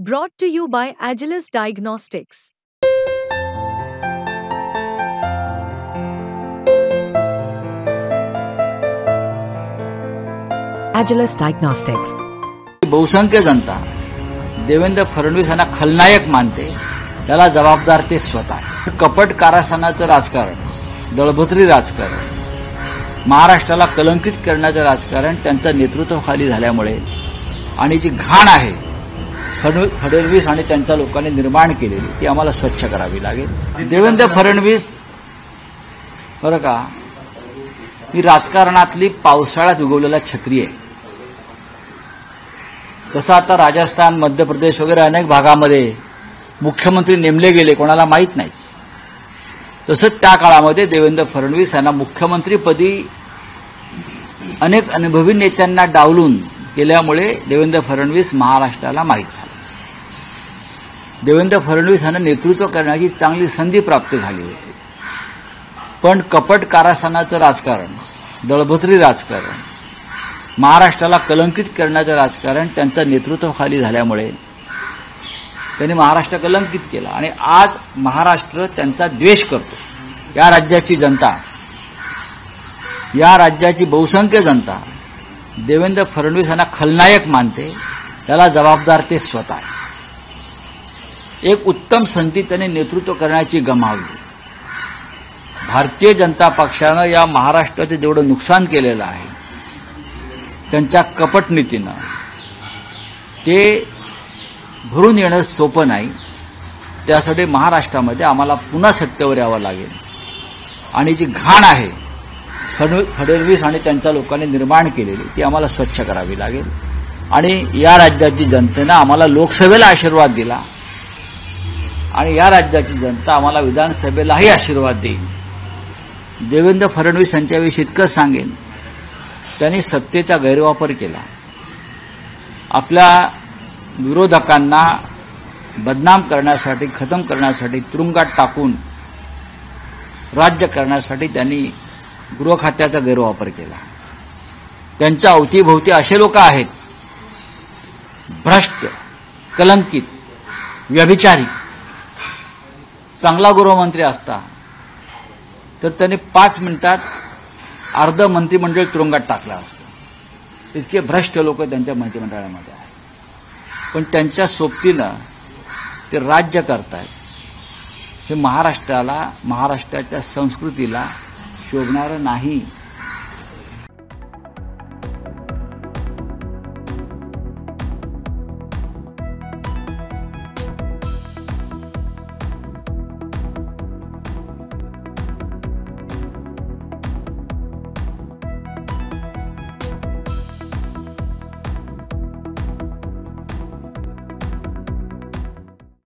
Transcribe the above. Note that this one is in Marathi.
Brought to you by Agilus Diagnostics. Agilus Diagnostics. बहुसंख्य जनता देवेंद्र फडणवीस यांना खलनायक मानते, त्याला जबाबदार ते स्वतः. कपट कारस्थानाचं राजकारण, दळभद्री राजकारण, महाराष्ट्राला कलंकित करण्याचं राजकारण त्यांच्या नेतृत्वाखाली झाल्यामुळे आणि जी घाण आहे फडणवीस आणि त्यांच्या लोकांनी निर्माण केलेली ती आम्हाला स्वच्छ करावी लागेल. देवेंद्र फडणवीस बरं का, ही राजकारणातली पावसाळ्यात उगवलेला छत्री आहे. तसं आता राजस्थान, मध्य प्रदेश वगैरे अनेक भागामध्ये मुख्यमंत्री नेमले गेले, कोणाला माहीत नाही. तसंच त्या काळामध्ये देवेंद्र फडणवीस यांना मुख्यमंत्रीपदी अनेक अनुभवी नेत्यांना डावलून केल्यामुळे देवेंद्र फडणवीस महाराष्ट्राला माहीत झाले. देवेंद्र फडणवीस यांना नेतृत्व करण्याची चांगली संधी प्राप्त झाली होती, पण कपट कारस्थानाचं राजकारण, दळभद्री राजकारण, महाराष्ट्राला कलंकित करण्याचं राजकारण त्यांच्या नेतृत्वाखाली झाल्यामुळे त्यांनी महाराष्ट्र कलंकित केला आणि आज महाराष्ट्र त्यांचा द्वेष करतो. या राज्याची जनता, या राज्याची बहुसंख्य जनता देवेंद्र फडणवीस यांना खलनायक मानते, त्याला जबाबदार ते स्वतः. एक उत्तम संधी त्यांनी नेतृत्व करण्याची गमावली. भारतीय जनता पक्षानं या महाराष्ट्राचं जेवढं नुकसान केलेलं आहे त्यांच्या कपट नीतीनं, ते भरून येणं सोपं नाही. त्यासाठी महाराष्ट्रामध्ये आम्हाला पुन्हा सत्तेवर यावं लागेल आणि जी घाण आहे फडणवीस आणि त्यांच्या लोकांनी निर्माण केलेली ती आम्हाला स्वच्छ करावी लागेल. आणि या राज्याची जनतेनं आम्हाला लोकसभेला आशीर्वाद दिला आणि या राज्याची जनता आम्हाला विधानसभेलाही आशीर्वाद देईल. देवेंद्र फडणवीस यांच्याविषयी इतकंच सांगेन, त्यांनी सत्तेचा गैरवापर केला. आपल्या विरोधकांना बदनाम करण्यासाठी, खतम करण्यासाठी, तुरुंगात टाकून राज्य करण्यासाठी त्यांनी गृह खात्याचा गैरवापर केला. त्यांच्या अवतीभोवती असे लोक आहेत भ्रष्ट, कलंकित, व्यभिचारी. चांगला गृहमंत्री असता तर त्यांनी 5 मिनिटात अर्ध मंत्रिमंडळ तुरुंगात टाकलं असतं. इतके भ्रष्ट लोक त्यांच्या मंत्रिमंडळामध्ये आहेत, पण त्यांच्या सोबतीनं ते राज्य करतायत. हे महाराष्ट्राला, महाराष्ट्राच्या संस्कृतीला शोभणारं नाही.